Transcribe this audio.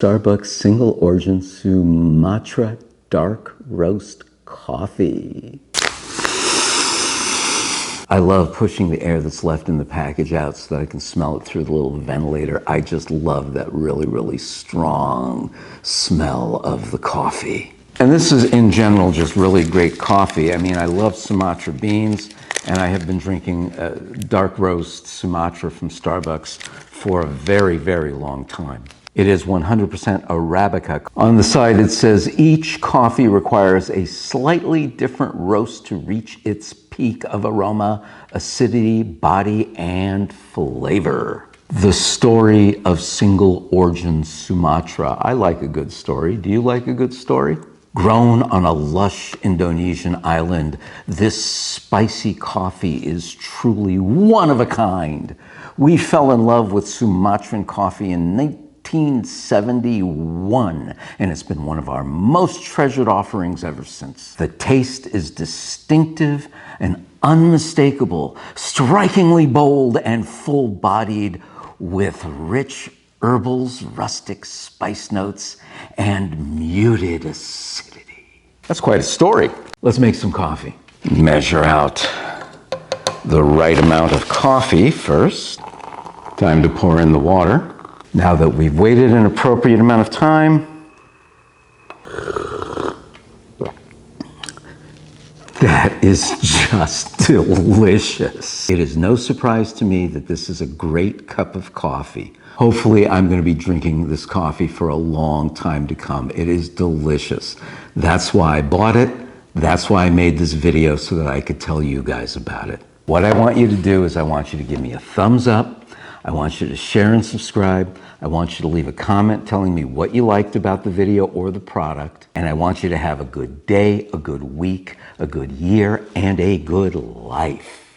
Starbucks single origin Sumatra dark roast coffee. I love pushing the air that's left in the package out so that I can smell it through the little ventilator. I just love that really, really strong smell of the coffee. And this is in general just really great coffee. I mean, I love Sumatra beans, and I have been drinking dark roast Sumatra from Starbucks for a very, very long time. It is 100% Arabica. On the side it says, each coffee requires a slightly different roast to reach its peak of aroma, acidity, body, and flavor. The story of single origin Sumatra. I like a good story. Do you like a good story? Grown on a lush Indonesian island, this spicy coffee is truly one of a kind. We fell in love with Sumatran coffee in 1971, and it's been one of our most treasured offerings ever since. The taste is distinctive and unmistakable, strikingly bold and full-bodied with rich herbals, rustic spice notes, and muted acidity. That's quite a story. Let's make some coffee. Measure out the right amount of coffee first. Time to pour in the water. Now that we've waited an appropriate amount of time, that is just delicious. It is no surprise to me that this is a great cup of coffee. Hopefully, I'm going to be drinking this coffee for a long time to come. It is delicious. That's why I bought it. That's why I made this video, so that I could tell you guys about it. What I want you to do is I want you to give me a thumbs up. I want you to share and subscribe. I want you to leave a comment telling me what you liked about the video or the product. And I want you to have a good day, a good week, a good year, and a good life.